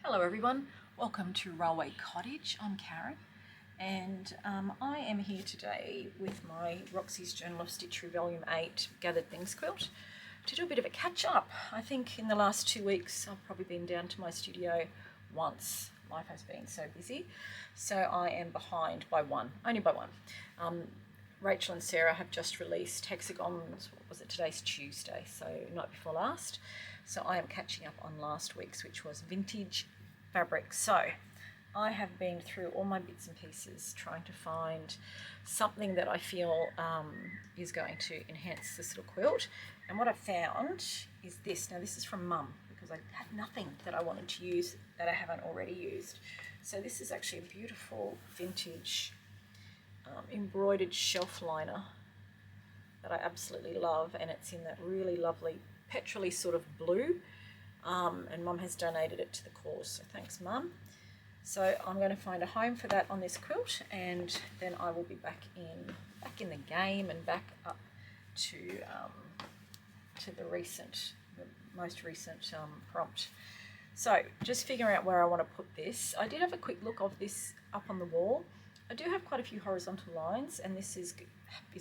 Hello everyone, welcome to Railway Cottage. I'm Karen and I am here today with my Roxy's Journal of Stitchery Volume 8 Gathered Things quilt to do a bit of a catch up. I think in the last 2 weeks I've probably been down to my studio once. Life has been so busy, so I am behind by one, only by one. Rachel and Sarah have just released Hexagons, what was it, today's Tuesday, so night before last. So I am catching up on last week's, which was vintage fabric. So I have been through all my bits and pieces trying to find something that I feel is going to enhance this little quilt. And what I found is this. Now this is from Mum because I had nothing that I wanted to use that I haven't already used. So this is actually a beautiful vintage embroidered shelf liner that I absolutely love, and it's in that really lovely petrol-y sort of blue, and Mum has donated it to the cause, so thanks Mum. So I'm going to find a home for that on this quilt, and then I will be back in the game and back up to the most recent prompt. So just figuring out where I want to put this. I did have a quick look of this up on the wall. I do have quite a few horizontal lines, and this is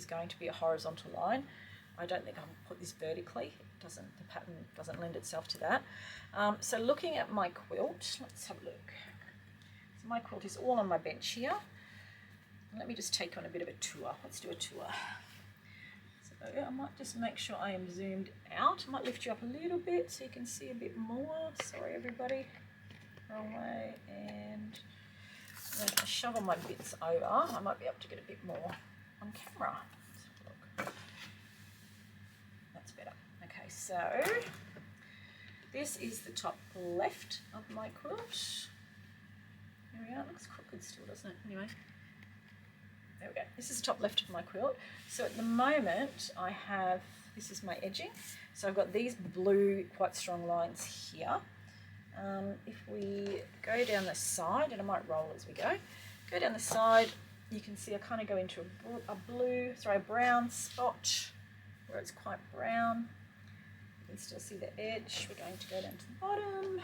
going to be a horizontal line. I don't think I'll put this vertically. The pattern doesn't lend itself to that. So looking at my quilt, let's have a look. So my quilt is all on my bench here. Let me just take on a bit of a tour. Let's do a tour. So I might just make sure I am zoomed out. I might lift you up a little bit so you can see a bit more. Sorry everybody. Wrong way. And if I shovel my bits over, I might be able to get a bit more on camera. Let's have a look. That's better. Okay, so this is the top left of my quilt. There we are. It looks crooked still, doesn't it? Anyway, there we go. This is the top left of my quilt. So at the moment I have, this is my edging. So I've got these blue quite strong lines here. If we go down the side, and I might roll as we go down the side, you can see I kind of go into a brown spot where it's quite brown. You can still see the edge. We're going to go down to the bottom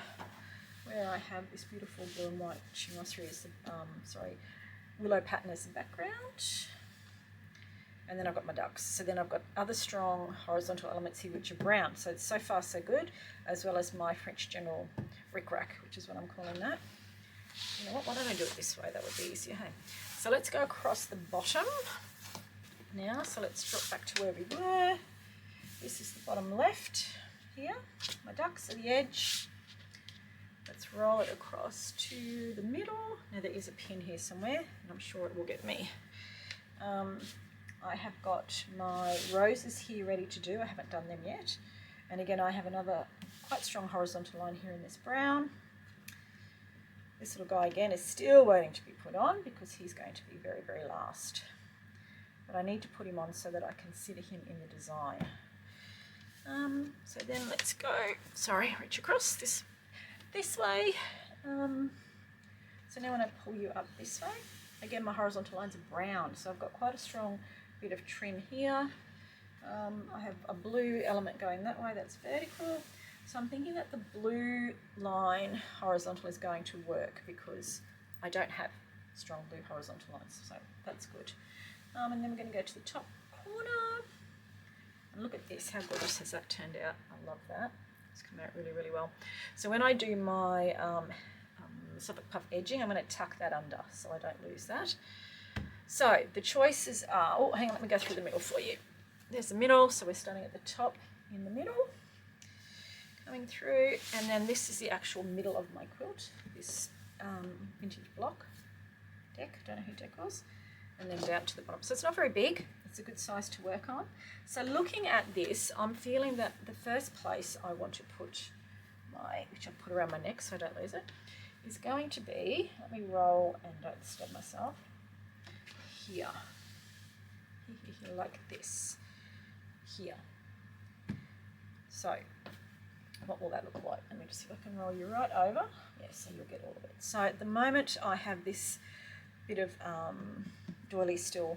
where I have this beautiful blue and white chinoiserie as the, willow pattern as the background. And then I've got my ducks. So then I've got other strong horizontal elements here which are brown. So far so good, as well as my French General bric-a-brac, which is what I'm calling that. You know what, why don't I do it this way? That would be easier, hey? So let's go across the bottom now. So let's drop back to where we were. This is the bottom left here. My ducks are the edge. Let's roll it across to the middle. Now there is a pin here somewhere, and I'm sure it will get me. I have got my roses here ready to do. I haven't done them yet. And again, I have another quite strong horizontal line here in this brown. This little guy again is still waiting to be put on because he's going to be very, very last. But I need to put him on so that I consider him in the design. So then let's go, reach across this way. So now when I pull you up this way, again my horizontal lines are brown, so I've got quite a strong bit of trim here. I have a blue element going that way, that's vertical. So I'm thinking that the blue line horizontal is going to work because I don't have strong blue horizontal lines, so that's good. And then we're going to go to the top corner. And look at this, how gorgeous has that turned out. I love that. It's come out really, really well. So when I do my Suffolk puff edging, I'm going to tuck that under so I don't lose that. So the choices are, oh hang on, let me go through the middle for you. There's the middle, so we're starting at the top in the middle, coming through, and then this is the actual middle of my quilt, this vintage block deck, don't know who deck was, and then down to the bottom. So it's not very big, it's a good size to work on. So looking at this, I'm feeling that the first place I want to put which I'll put around my neck so I don't lose it, is going to be, let me roll and don't stab myself, here, like this, here. So what will that look like? Let me just see if I can roll you right over. Yes, so you'll get all of it. So at the moment I have this bit of doily still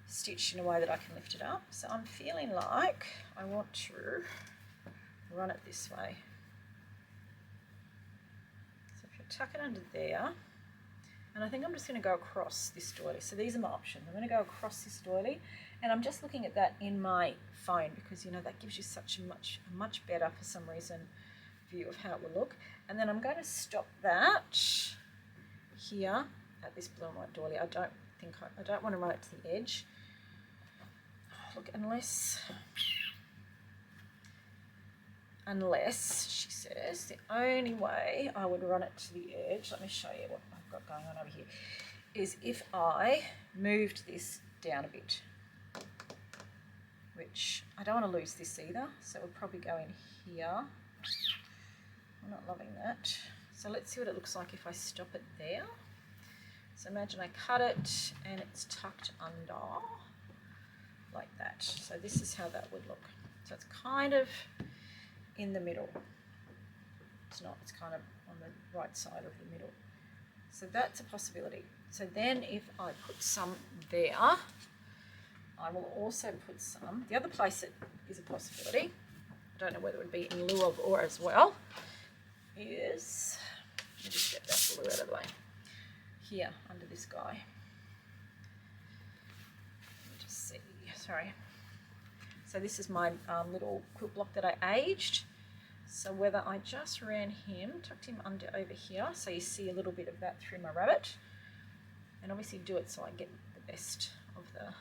stitched in a way that I can lift it up. So I'm feeling like I want to run it this way. tuck it under there, and I think I'm just going to go across this doily. So these are my options. I'm going to go across this doily, and I'm just looking at that in my phone because, you know, that gives you such a much better, for some reason, view of how it will look. And then I'm going to stop that here at this blue and white doily. I don't want to run it to the edge. Look, unless she says, the only way I would run it to the edge, let me show you what I've got going on over here, is if I moved this down a bit, which I don't want to lose this either, so it would probably go in here. I'm not loving that. So let's see what it looks like if I stop it there. So imagine I cut it and it's tucked under like that. So this is how that would look. So it's kind of in the middle. It's not, it's kind of on the right side of the middle. So that's a possibility. So then if I put some there, I will also put some, the other place it is a possibility, I don't know whether it would be in lieu of or as well, is, let me just get that blue out of the way, here under this guy. Let me just see, sorry. So this is my little quilt block that I aged. So whether I just ran him, tucked him under over here, so you see a little bit of that through my rabbit, and obviously do it so I get the best of the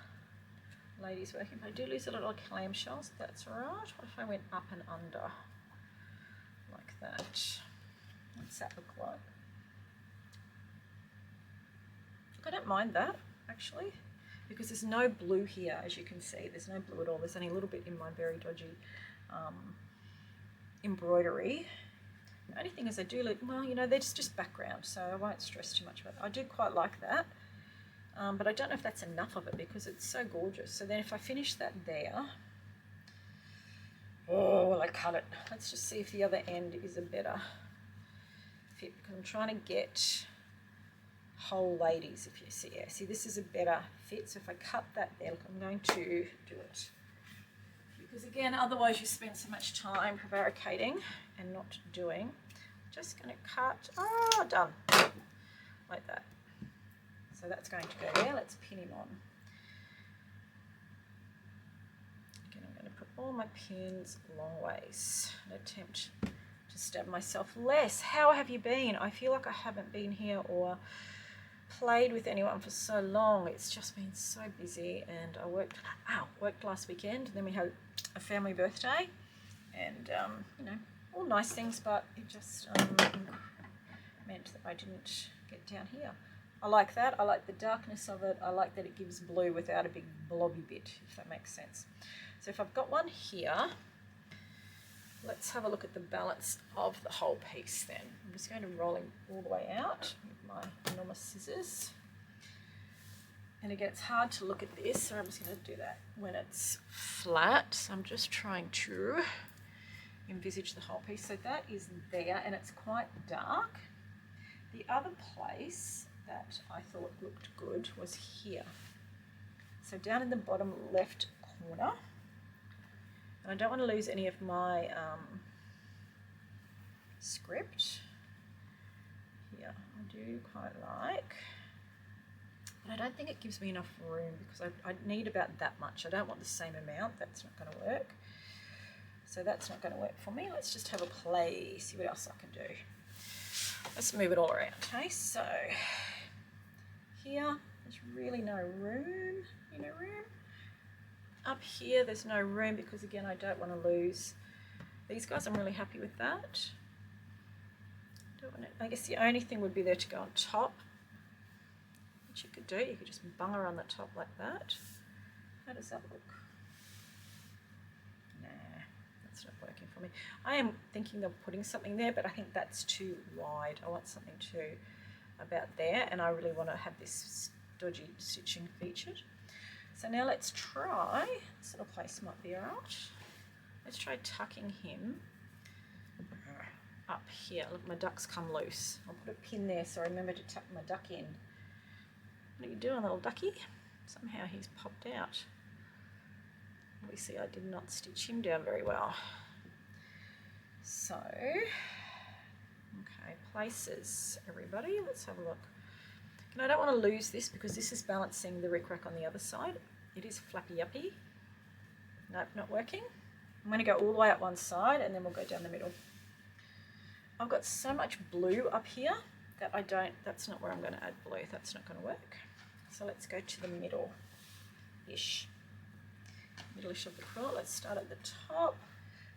ladies working. If I do lose a little clamshells, that's all right. What if I went up and under like that? What's that look like? Look, I don't mind that actually, because there's no blue here, as you can see. There's no blue at all. There's only a little bit in my very dodgy embroidery. The only thing is I do look, well, you know, that's just background, so I won't stress too much about it. I do quite like that, but I don't know if that's enough of it because it's so gorgeous. So then if I finish that there, oh, well, I cut it. Let's just see if the other end is a better fit, because I'm trying to get whole ladies, if you see. Yeah, see, this is a better fit. So if I cut that there, look, I'm going to do it. Because again, otherwise you spend so much time prevaricating and not doing. Just going to cut, done, like that. So that's going to go there. Let's pin him on. Again, I'm going to put all my pins long ways and attempt to stab myself less. How have you been? I feel like I haven't been here or played with anyone for so long. It's just been so busy, and I worked last weekend, and then we had a family birthday, and you know, all nice things, but it just meant that I didn't get down here. I like that. I like the darkness of it. I like that it gives blue without a big blobby bit, if that makes sense. So if I've got one here, let's have a look at the balance of the whole piece then. I'm just going to roll him all the way out with my enormous scissors. And again, it's hard to look at this, so I'm just going to do that when it's flat. So I'm just trying to envisage the whole piece. So that is there, and it's quite dark. The other place that I thought looked good was here. So down in the bottom left corner. And I don't want to lose any of my script. Here, I do quite like. But I don't think it gives me enough room, because I need about that much. I don't want the same amount. That's not going to work. So that's not going to work for me. Let's just have a play, see what else I can do. Let's move it all around. Okay, so here there's really no room. Up here there's no room because, again, I don't want to lose these guys. I'm really happy with that. I guess the only thing would be there to go on top, which you could do. You could just bunger on the top like that. How does that look? Nah, that's not working for me. I am thinking of putting something there, but I think that's too wide. I want something too about there, and I really want to have this dodgy stitching featured. So now let's try, this little place might be alright. Let's try tucking him up here. Look, my duck's come loose. I'll put a pin there so I remember to tuck my duck in. What are you doing, little ducky? Somehow he's popped out. Obviously I did not stitch him down very well. So, okay, places, everybody. Let's have a look. And I don't want to lose this because this is balancing the rickrack on the other side. It is flappy uppy. Nope, not working. I'm going to go all the way up one side and then we'll go down the middle. I've got so much blue up here that that's not where I'm going to add blue. That's not going to work. So let's go to the middle-ish. Middle-ish of the quilt. Let's start at the top.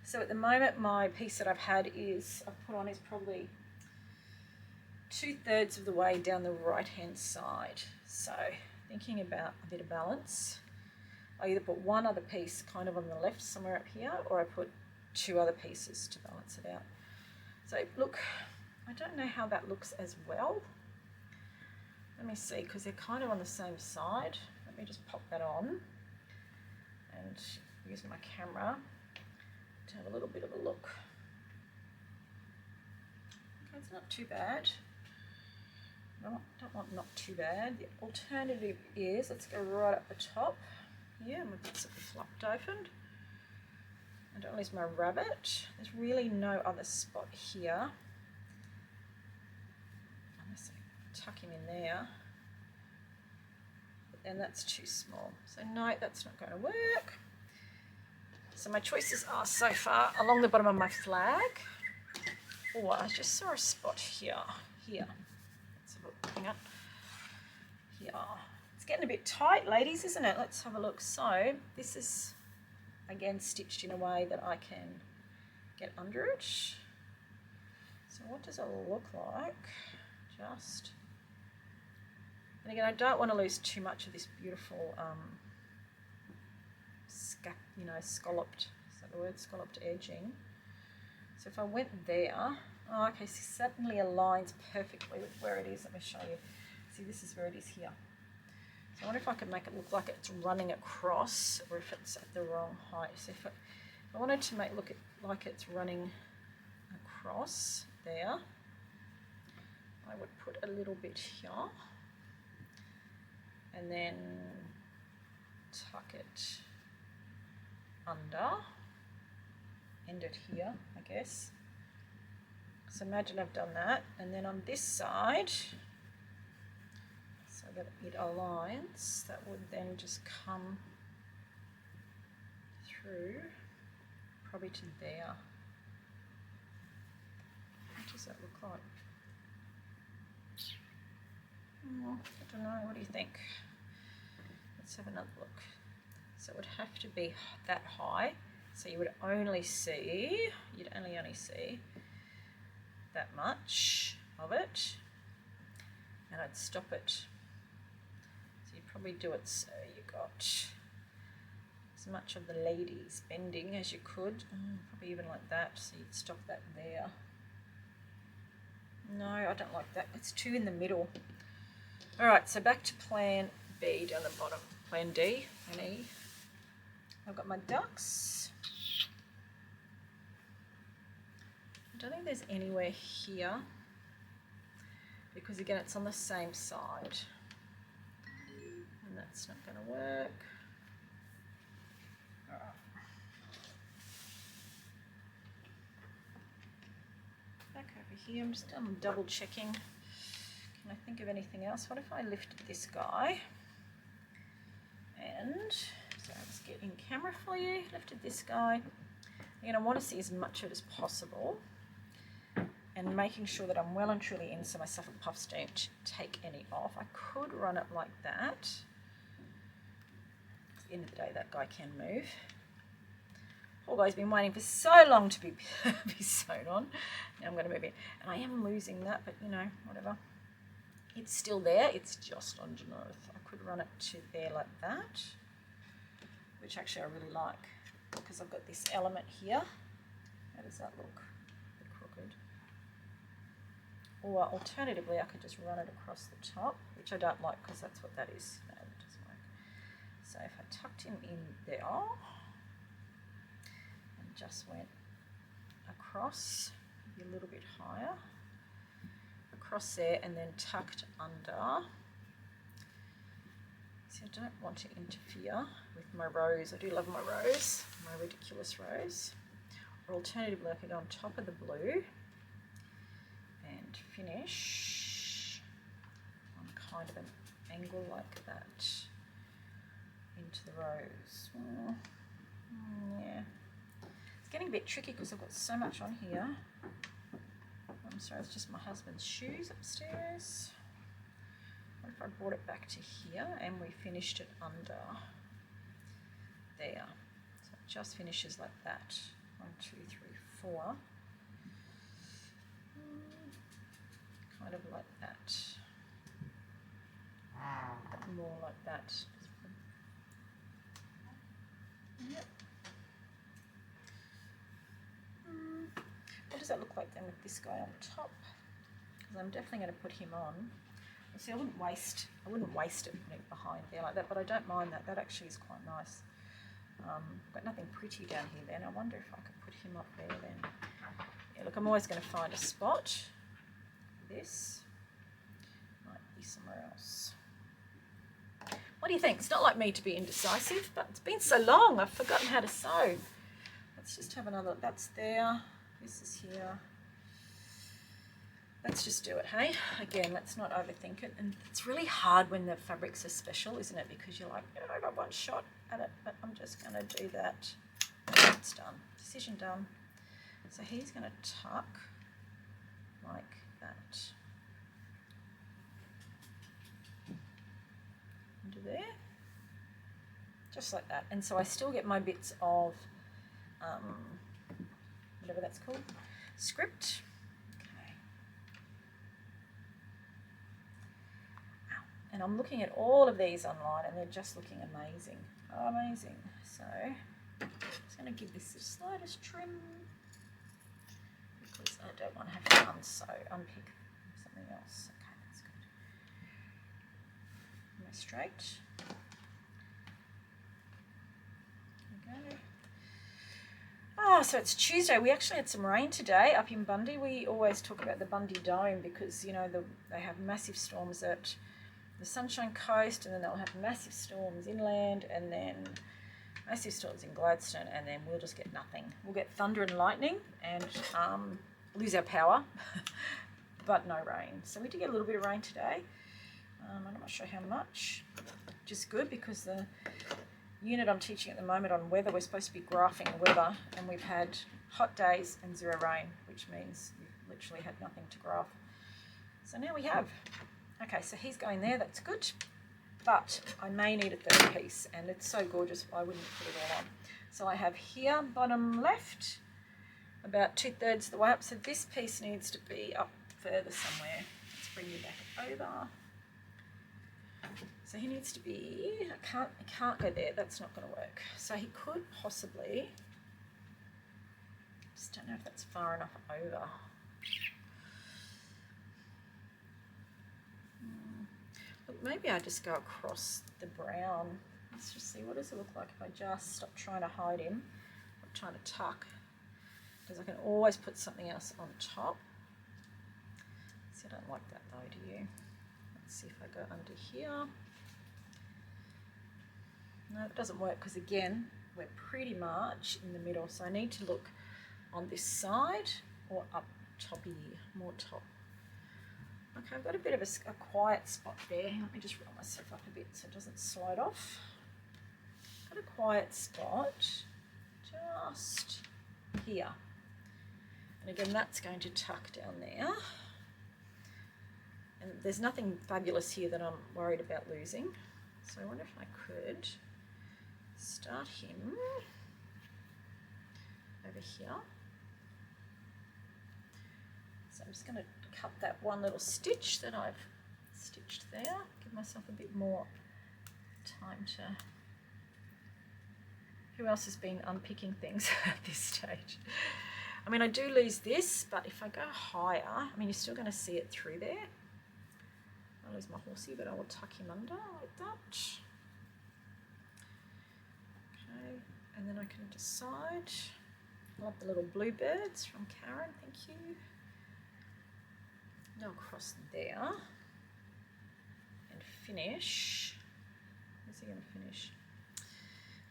So at the moment my piece that I've put on is probably 2/3 of the way down the right-hand side. So thinking about a bit of balance, I either put one other piece kind of on the left somewhere up here, or I put 2 other pieces to balance it out. So look, I don't know how that looks as well. Let me see, because they're kind of on the same side. Let me just pop that on and use my camera to have a little bit of a look. Okay, it's not too bad. No, don't want not too bad. The alternative is, let's go right up the top here. I'm going to get something flopped open. I don't lose my rabbit. There's really no other spot here. Unless I tuck him in there. But then that's too small. So no, that's not going to work. So my choices are so far along the bottom of my flag. Oh, I just saw a spot here. Here. Let's have a look. Hang on. Here. It's getting a bit tight, ladies, isn't it? Let's have a look. So this is again stitched in a way that I can get under it. So what does it look like? And again, I don't want to lose too much of this beautiful scalloped, is that the word, scalloped edging. So if I went there, oh okay, so certainly aligns perfectly with where it is. Let me show you. See, this is where it is here. So I wonder if I could make it look like it's running across, or if it's at the wrong height. So if I wanted to make it look like it's running across there, I would put a little bit here, and then tuck it under, end it here, I guess. So imagine I've done that, and then on this side, so that it aligns, that would then just come through, probably to there. What does that look like? Oh, I don't know, what do you think? Let's have another look. So it would have to be that high, so you would only see, you'd only see that much of it, and I'd stop it. So you'd probably do it so you got as much of the ladies bending as you could, probably even like that, so you'd stop that there. No, I don't like that, it's too in the middle. Alright, so back to plan B down the bottom, plan D and E. I've got my ducks. I don't think there's anywhere here, because again it's on the same side, and that's not going to work. Alright. Back over here, I'm just double checking. Can I think of anything else? What if I lifted this guy and, so let's get in camera for you, lifted this guy. Again, I want to see as much of it as possible, and making sure that I'm well and truly in so my Suffolk puffs don't take any off. I could run it like that. At the end of the day, that guy can move. Poor guy's been waiting for so long to be sewn on. Now I'm going to move in. And I am losing that, but you know, whatever. It's still there, it's just underneath. I could run it to there like that, which actually I really like, because I've got this element here. How does that look? A bit crooked. Or alternatively, I could just run it across the top, which I don't like because that's what that is. No, it doesn't work. So if I tucked him in there and just went across, maybe a little bit higher, across there, and then tucked under. See, I don't want to interfere with my rose. I do love my rose, my ridiculous rose. Or alternatively, I could go on top of the blue and finish on kind of an angle like that into the rose. Yeah, it's getting a bit tricky because I've got so much on here. I'm sorry, it's just my husband's shoes upstairs. What if I brought it back to here and we finished it under there? So it just finishes like that. 1, 2, 3, 4. Kind of like that. More like that. Yep. What does that look like then with this guy on top? Because I'm definitely going to put him on. See, I wouldn't waste it putting it behind there like that, but I don't mind that. That actually is quite nice. I've got nothing pretty down here then. I wonder if I could put him up there then. Yeah, look, I'm always going to find a spot. This might be somewhere else. What do you think? It's not like me to be indecisive, but it's been so long, I've forgotten how to sew. Let's just have another, that's there, this is here. Let's just do it, hey? Again, let's not overthink it. And it's really hard when the fabrics are special, isn't it? Because you're like, I got one shot at it, but I'm just going to do that. It's done. Decision done. So he's going to tuck like that into there, just like that. And so I still get my bits of whatever that's called, script. And I'm looking at all of these online and they're just looking amazing. Amazing. So I'm just going to give this the slightest trim because I don't want to have to unpick something else. Okay, that's good. Am I straight? There we go. Oh, so it's Tuesday. We actually had some rain today up in Bundy. We always talk about the Bundy Dome because, you know, they have massive storms at the Sunshine Coast, and then they'll have massive storms inland, and then massive storms in Gladstone, and then we'll just get nothing. We'll get thunder and lightning and lose our power, but no rain. So we did get a little bit of rain today. I'm not sure how much, which is good because the unit I'm teaching at the moment on weather, we're supposed to be graphing weather, and we've had hot days and 0 rain, which means we've literally had nothing to graph. So now we have. Okay, so he's going there, that's good, but I may need a third piece, and it's so gorgeous I wouldn't put it all on. So I have here, bottom left, about 2/3 the way up, so this piece needs to be up further somewhere. Let's bring you back over. So he needs to be, I can't go there, that's not going to work. So he could possibly, just don't know if that's far enough over. Maybe I just go across the brown. Let's just see, what does it look like if I just stop trying to hide him, or trying to tuck, because I can always put something else on top. See, I don't like that though, do you? Let's see if I go under here. No, it doesn't work because again, we're pretty much in the middle, so I need to look on this side or up toppy, more top. Okay, I've got a bit of a quiet spot there. Let me just roll myself up a bit so it doesn't slide off. Got a quiet spot just here. And again, that's going to tuck down there. And there's nothing fabulous here that I'm worried about losing. So I wonder if I could start him over here. So I'm just going to cut that one little stitch that I've stitched there, give myself a bit more time to... Who else has been unpicking things at this stage? I mean, I do lose this, but if I go higher, I mean, you're still going to see it through there. I lose my horsey, but I will tuck him under like that. Okay, and then I can decide. I love the little bluebirds from Karen, thank you. Go across there and finish. Where's he going to finish?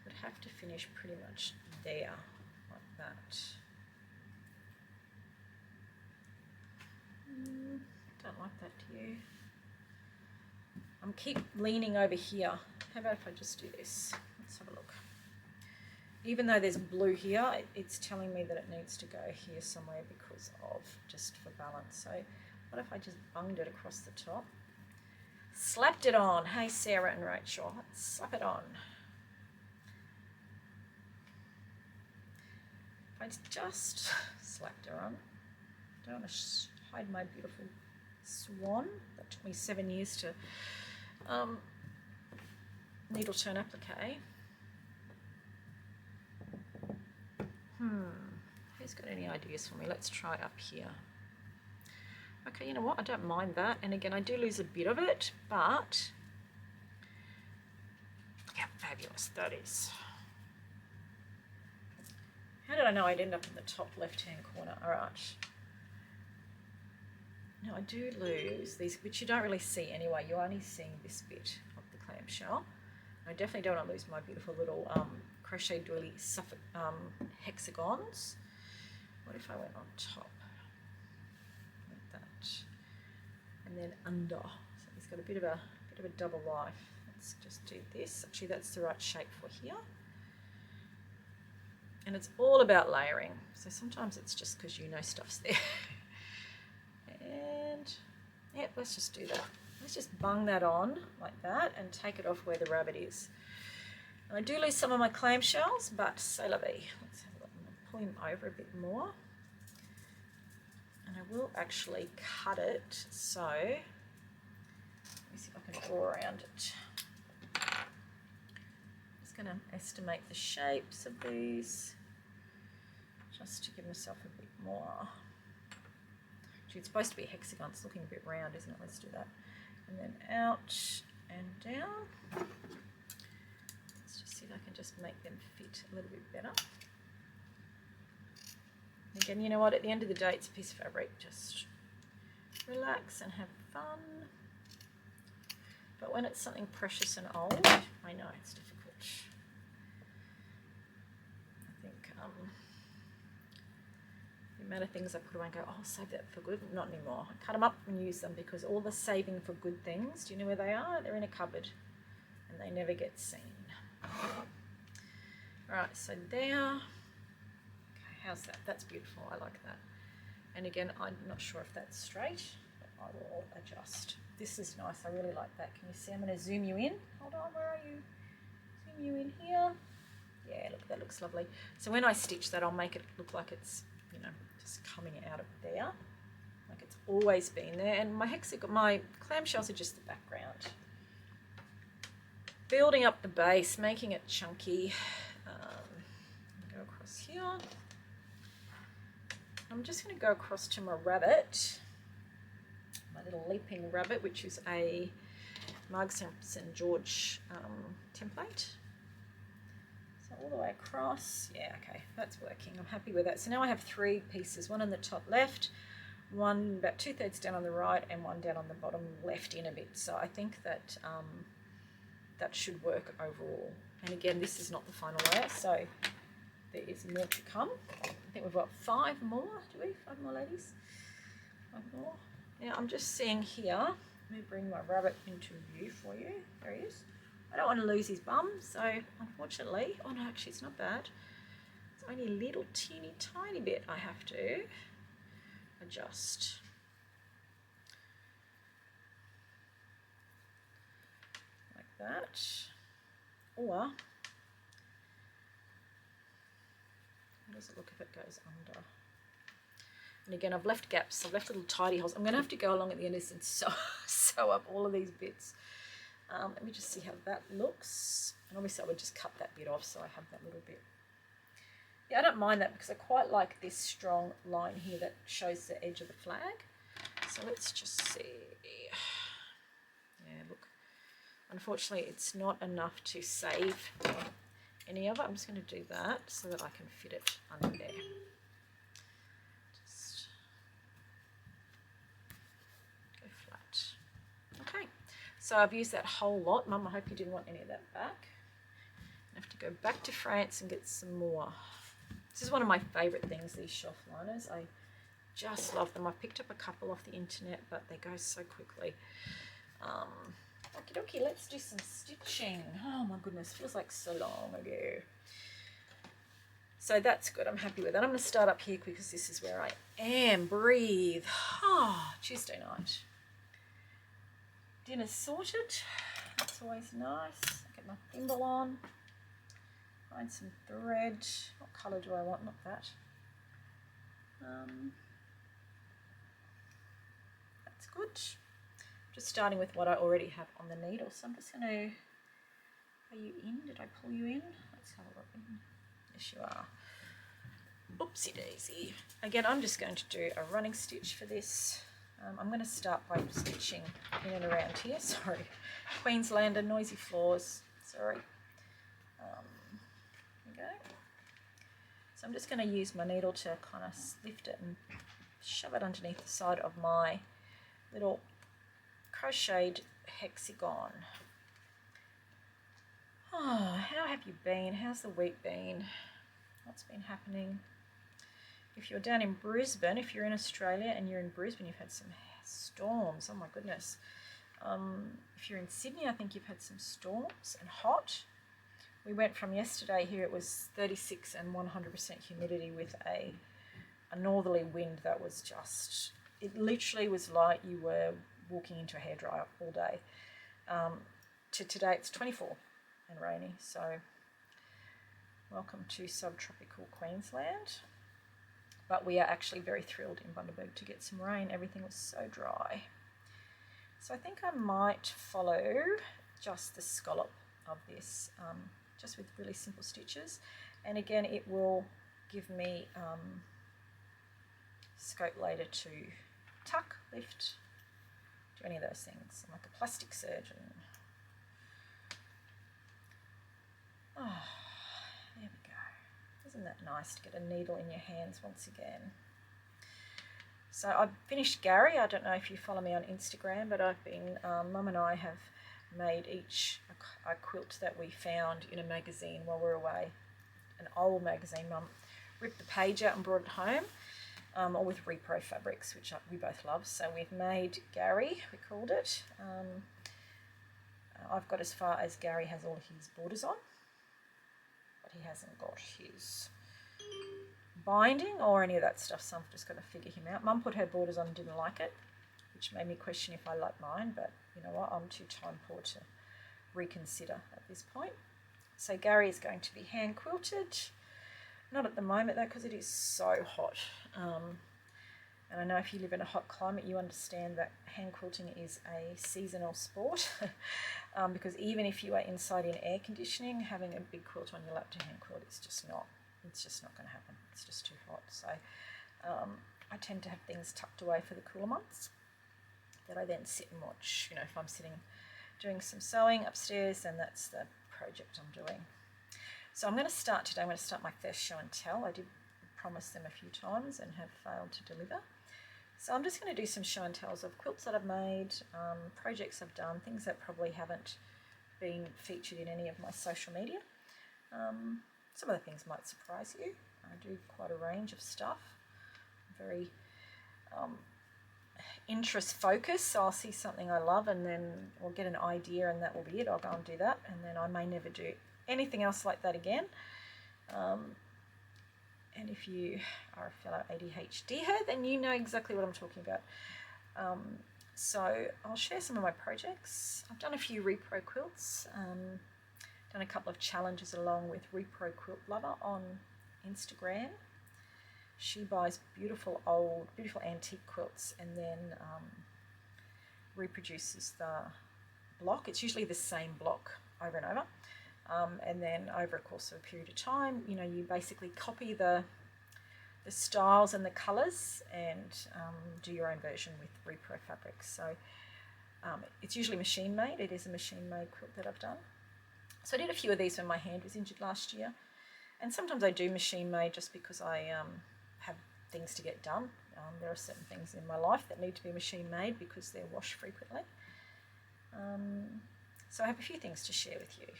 Would have to finish pretty much there, like that. like that, do you? Keep leaning over here. How about if I just do this? Let's have a look. Even though there's blue here, it's telling me that it needs to go here somewhere because of, just for balance. So what if I just bunged it across the top? Slapped it on. Hey, Sarah and Rachel, let's slap it on. If I just slapped her on. Don't want to hide my beautiful swan. That took me 7 years to needle turn applique. Who's got any ideas for me? Let's try up here. Okay, you know what? I don't mind that. And again, I do lose a bit of it, but look how fabulous that is. How did I know I'd end up in the top left-hand corner? All right. Now I do lose these, which you don't really see anyway. You're only seeing this bit of the clamshell. I definitely don't want to lose my beautiful little crochet doily hexagons. What if I went on top like that, and then under? So it's got a bit of a double life. Let's just do this. Actually, that's the right shape for here. And it's all about layering. So sometimes it's just because you know stuff's there. And yeah, let's just do that. Let's just bung that on like that and take it off where the rabbit is. And I do lose some of my clamshells, but c'est la vie. Let's have a look. I'm going to pull him over a bit more. And I will actually cut it. So let me see if I can draw around it. Just going to estimate the shapes of these just to give myself a bit more. Actually, it's supposed to be a hexagon. It's looking a bit round, isn't it? Let's do that. And then out and down. Let's just see if I can just make them fit a little bit better. Again, you know what? At the end of the day, it's a piece of fabric. Just relax and have fun. But when it's something precious and old, I know it's difficult. I think the amount of things I put away and go, oh, I'll save that for good. Not anymore. I cut them up and use them because all the saving for good things, do you know where they are? They're in a cupboard and they never get seen. Alright, so there. Okay, how's that? That's beautiful. I like that. And again, I'm not sure if that's straight, but I will adjust. This is nice. I really like that. Can you see? I'm going to zoom you in. Hold on, where are you? Zoom you in here. Yeah, look, that looks lovely. So when I stitch that, I'll make it look like it's, you know, just coming out of there, like it's always been there. And my clamshells are just the background. Building up the base, making it chunky. Go across here. I'm just going to go across to my rabbit, my little leaping rabbit, which is a Marks & George template. So all the way across. Yeah, okay, that's working. I'm happy with that. So now I have 3 pieces, one on the top left, one about 2/3 down on the right, and one down on the bottom left in a bit. So I think that that should work overall. And again, this is not the final layer, so there is more to come. I think we've got 5 more, do we? 5 more, ladies? 5 more. Now I'm just seeing here, let me bring my rabbit into view for you. There he is. I don't want to lose his bum, so unfortunately, oh no, actually it's not bad. It's only a little teeny tiny bit I have to adjust. Like that. Or, how does it look if it goes under? And again, I've left gaps, I've left little tidy holes. I'm going to have to go along at the end of this and sew up all of these bits. Let me just see how that looks. And obviously I would just cut that bit off so I have that little bit. Yeah, I don't mind that because I quite like this strong line here that shows the edge of the flag. So let's just see. Yeah, look. Unfortunately, it's not enough to save any of it. I'm just going to do that so that I can fit it under there. Just go flat. Okay. So I've used that whole lot. Mum, I hope you didn't want any of that back. I have to go back to France and get some more. This is one of my favourite things, these shelf liners. I just love them. I picked up a couple off the internet, but they go so quickly. Okie dokie, let's do some stitching. Oh my goodness, feels like so long ago. So that's good, I'm happy with that. I'm going to start up here because this is where I am. Breathe. Oh, Tuesday night. Dinner's sorted. That's always nice. Get my thimble on. Find some thread. What colour do I want? Not that. That's good. Just starting with what I already have on the needle. So I'm just going to... Are you in? Did I pull you in? Let's have a look. Yes, you are. Oopsie daisy. Again, I'm just going to do a running stitch for this. I'm going to start by stitching in and around here. Sorry. Queenslander, noisy floors. Sorry. There we go. So I'm just going to use my needle to kind of lift it and shove it underneath the side of my little crocheted hexagon. Oh, how have you been? How's the week been? What's been happening? If you're down in Brisbane, if you're in Australia and you're in Brisbane, you've had some storms. Oh my goodness. If you're in Sydney, I think you've had some storms and hot. We went from yesterday here, it was 36 and 100% humidity with a northerly wind that was just, it literally was like you were walking into a hairdryer all day. To today it's 24 and rainy, so welcome to subtropical Queensland. But we are actually very thrilled in Bundaberg to get some rain. Everything was so dry. So I think I might follow just the scallop of this, just with really simple stitches. And again, it will give me scope later to tuck, lift, do any of those things. I'm like a plastic surgeon. Oh, there we go. Isn't that nice to get a needle in your hands once again? So I've finished Gary. I don't know if you follow me on Instagram, but I've been, Mum and I have made each a quilt that we found in a magazine while we were away. An old magazine. Mum ripped the page out and brought it home, or with repro fabrics, which we both love. So we've made Gary, we called it. I've got as far as Gary has all his borders on, but he hasn't got his binding or any of that stuff, so I've just got to figure him out. Mum put her borders on and didn't like it, which made me question if I like mine, but you know what, I'm too time poor to reconsider at this point. So Gary is going to be hand quilted. Not at the moment though, because it is so hot. And I know if you live in a hot climate, you understand that hand quilting is a seasonal sport. Because even if you are inside in air conditioning, having a big quilt on your lap to hand quilt is just not, it's just not going to happen. It's just too hot. So I tend to have things tucked away for the cooler months that I then sit and watch. You know, if I'm sitting doing some sewing upstairs, then that's the project I'm doing. So I'm going to start today. I'm going to start my first show and tell. I did promise them a few times and have failed to deliver. So I'm just going to do some show and tells of quilts that I've made, projects I've done, things that probably haven't been featured in any of my social media. Some of the things might surprise you. I do quite a range of stuff. Very interest focused, so I'll see something I love and then I'll get an idea and that will be it. I'll go and do that, and then I may never do anything else like that again. And if you are a fellow ADHD-er, then you know exactly what I'm talking about. So I'll share some of my projects. I've done a few repro quilts, done a couple of challenges along with Repro Quilt Lover on Instagram. She buys beautiful antique quilts and then reproduces the block. It's usually the same block over and over. And then over a course of a period of time, you know, you basically copy the styles and the colours and do your own version with repro fabrics. So it's usually machine made. It is a machine made quilt that I've done. So I did a few of these when my hand was injured last year. And sometimes I do machine made just because I have things to get done. There are certain things in my life that need to be machine made because they're washed frequently. So I have a few things to share with you.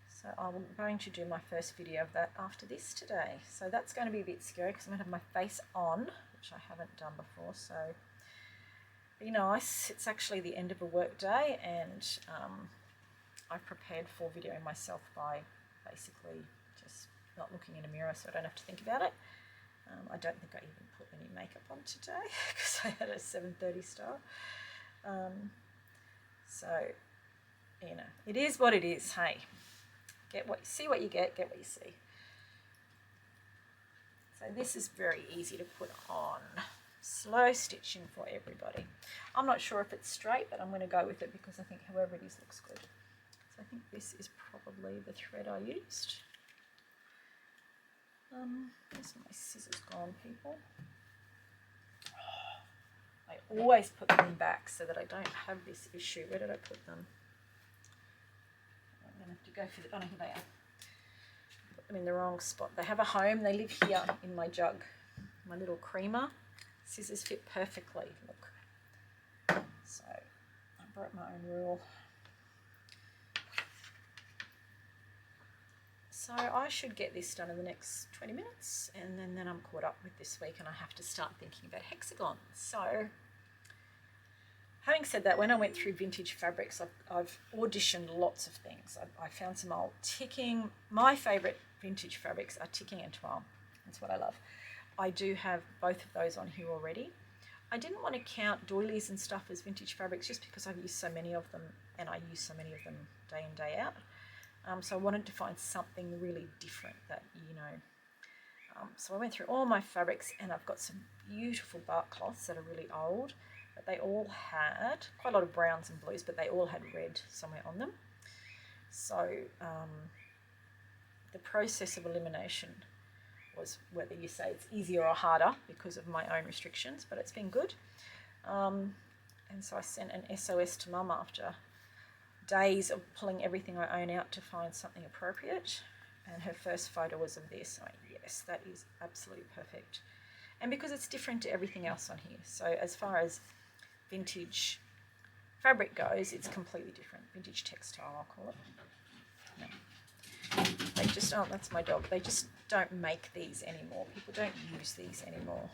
So I'm going to do my first video of that after this today. So that's going to be a bit scary because I'm going to have my face on which I haven't done before, so be nice. It's actually the end of a work day, and I've prepared for videoing myself by basically just not looking in a mirror, so I don't have to think about it. I don't think I even put any makeup on today because I had a 7:30 start. So, you know, it is what it is. Hey, see what you get what you see. So this is very easy to put on. Slow stitching for everybody. I'm not sure if it's straight, but I'm going to go with it because I think however it is looks good. So I think this is probably the thread I used. Where's my scissors gone, people? I always put them back so that I don't have this issue. Where did I put them? I'm going to have to go for the, oh, here they are. Put them in the wrong spot. They have a home. They live here in my jug. My little creamer. Scissors fit perfectly. Look. So I broke my own rule. So I should get this done in the next 20 minutes, and then I'm caught up with this week and I have to start thinking about hexagons. So having said that, when I went through vintage fabrics, I've auditioned lots of things. I found some old ticking. My favourite vintage fabrics are ticking and twirl. That's what I love. I do have both of those on here already. I didn't want to count doilies and stuff as vintage fabrics just because I've used so many of them, and I use so many of them day in, day out. So I wanted to find something really different that, you know. So I went through all my fabrics, and I've got some beautiful bark cloths that are really old, but they all had quite a lot of browns and blues, but they all had red somewhere on them. So the process of elimination was, whether you say it's easier or harder because of my own restrictions, but it's been good. And so I sent an SOS to Mum after days of pulling everything I own out to find something appropriate, and her first photo was of this. I went, yes, that is absolutely perfect. And because it's different to everything else on here, so as far as vintage fabric goes, it's completely different. Vintage textile, I'll call it. No. They just, oh, that's my dog. They just don't make these anymore. People don't use these anymore.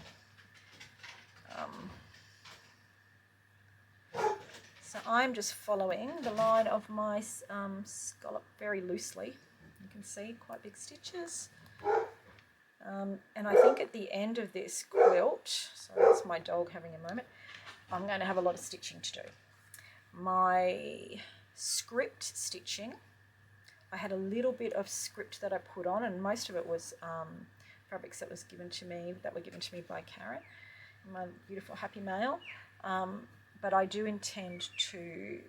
So I'm just following the line of my scallop very loosely. You can see quite big stitches. And I think at the end of this quilt, so that's my dog having a moment, I'm going to have a lot of stitching to do. My script stitching, I had a little bit of script that I put on, and most of it was fabrics that were given to me by Karen, my beautiful happy male. But I do intend to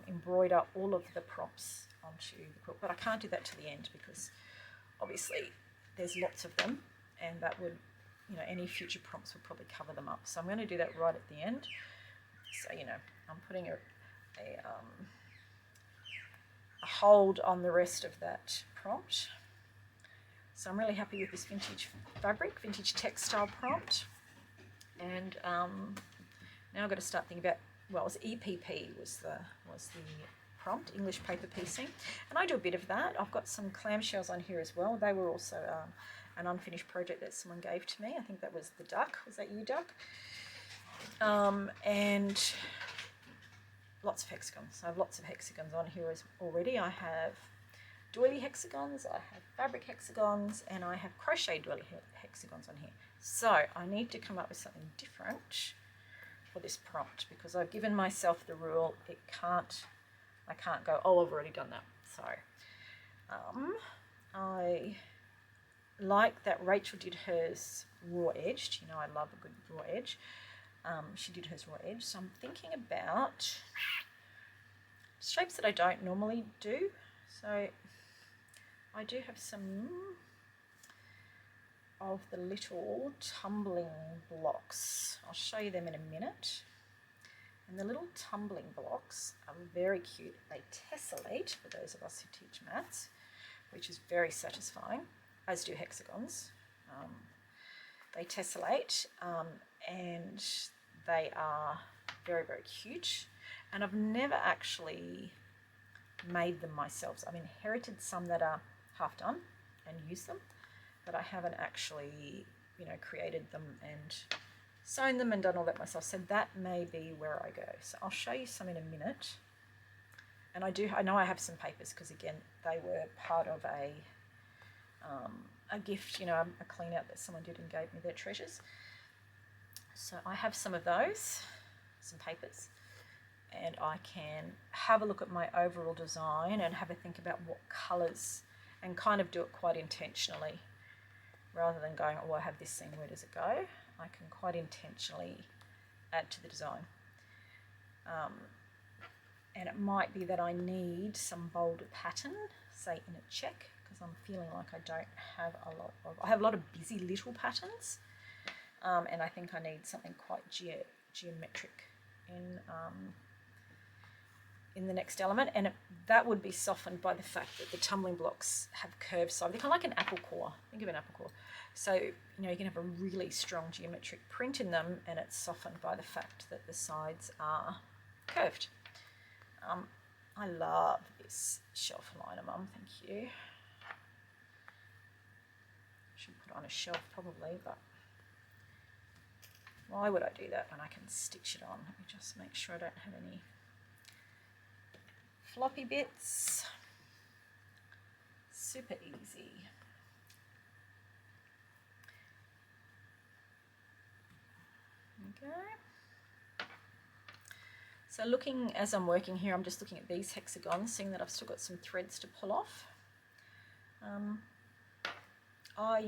embroider all of the prompts onto the quilt, but I can't do that to the end because obviously there's lots of them, and that would, you know, any future prompts would probably cover them up. So I'm going to do that right at the end. So, you know, I'm putting a hold on the rest of that prompt. So I'm really happy with this vintage fabric, vintage textile prompt, and now I've got to start thinking about, well, it was EPP was the prompt, English paper piecing, and I do a bit of that. I've got some clamshells on here as well. They were also an unfinished project that someone gave to me. I think that was the duck. Was that you, duck? And lots of hexagons. I have lots of hexagons on here already. I have doily hexagons, I have fabric hexagons, and I have crochet doily hexagons on here. So I need to come up with something different for this prompt because I've given myself the rule I can't go, oh, I've already done that. So I like that Rachel did hers raw edged. You know, I love a good raw edge. She did hers raw edge, so I'm thinking about shapes that I don't normally do. So I do have some of the little tumbling blocks. I'll show you them in a minute. And the little tumbling blocks are very cute. They tessellate, for those of us who teach maths, which is very satisfying, as do hexagons. They tessellate, and they are very, very cute. And I've never actually made them myself. So I've inherited some that are half done and used them, but I haven't actually, you know, created them and sewn them and done all that myself. So that may be where I go. So I'll show you some in a minute. And I know I have some papers because again, they were part of a gift, you know, a clean out that someone did and gave me their treasures. So I have some of those, some papers, and I can have a look at my overall design and have a think about what colours, and kind of do it quite intentionally rather than going, oh, I have this thing, where does it go? I can quite intentionally add to the design. And it might be that I need some bolder pattern, say in a check, because I'm feeling like I don't have a lot of, I have a lot of busy little patterns, and I think I need something quite geometric in the next element, and that would be softened by the fact that the tumbling blocks have curved sides. They're kind of like an apple core. Think of an apple core. So, you know, you can have a really strong geometric print in them, and it's softened by the fact that the sides are curved. I love this shelf liner, Mum, thank you. Should put it on a shelf probably, but why would I do that when I can stitch it on? Let me just make sure I don't have any floppy bits. Super easy. Okay. So looking, as I'm working here, I'm just looking at these hexagons, seeing that I've still got some threads to pull off. I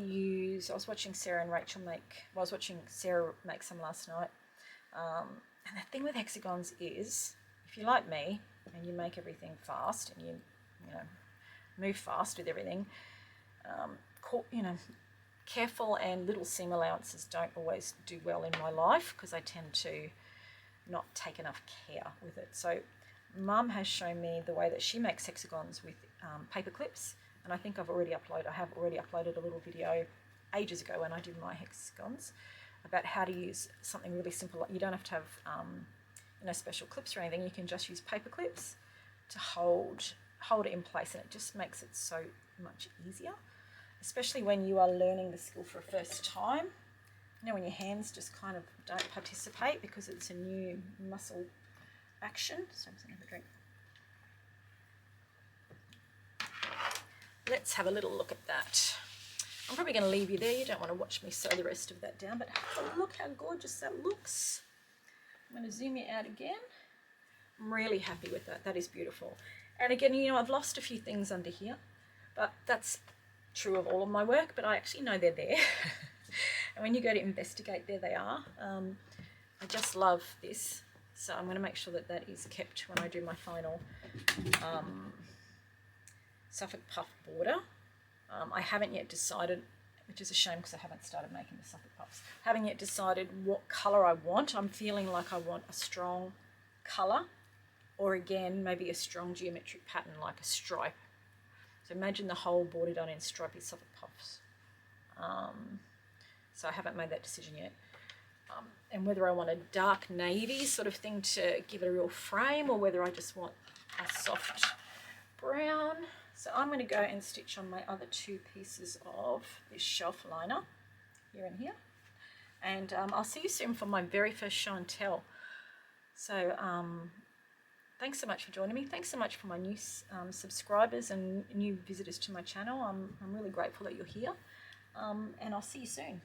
was watching Sarah and Rachel I was watching Sarah make some last night. And the thing with hexagons is, if you're like me and you make everything fast and you know, move fast with everything, you know, careful and little seam allowances don't always do well in my life because I tend to not take enough care with it. So Mum has shown me the way that she makes hexagons with paper clips, and I think I have already uploaded a little video ages ago when I did my hexagons about how to use something really simple. You don't have to have you know, special clips or anything. You can just use paper clips to hold it in place, and it just makes it so much easier, especially when you are learning the skill for a first time. You know, when your hands just kind of don't participate because it's a new muscle action. So I'm just going to have a drink. Let's have a little look at that. I'm probably going to leave you there. You don't want to watch me sew the rest of that down, but have a look how gorgeous that looks. I'm going to zoom you out again. I'm really happy with that. That is beautiful. And again, you know, I've lost a few things under here, but that's true of all of my work, but I actually know they're there. And when you go to investigate, there they are. I just love this, so I'm going to make sure that that is kept when I do my final Suffolk puff border. I haven't yet decided, which is a shame because I haven't started making the Suffolk puffs. I haven't yet decided what colour I want. I'm feeling like I want a strong colour, or again, maybe a strong geometric pattern like a stripe. So imagine the whole border done in stripy Suffolk puffs. So I haven't made that decision yet. And whether I want a dark navy sort of thing to give it a real frame, or whether I just want a soft brown. So I'm going to go and stitch on my other two pieces of this shelf liner, here and here. And I'll see you soon for my very first show and tell. So thanks so much for joining me. Thanks so much for my new subscribers and new visitors to my channel. I'm really grateful that you're here. And I'll see you soon.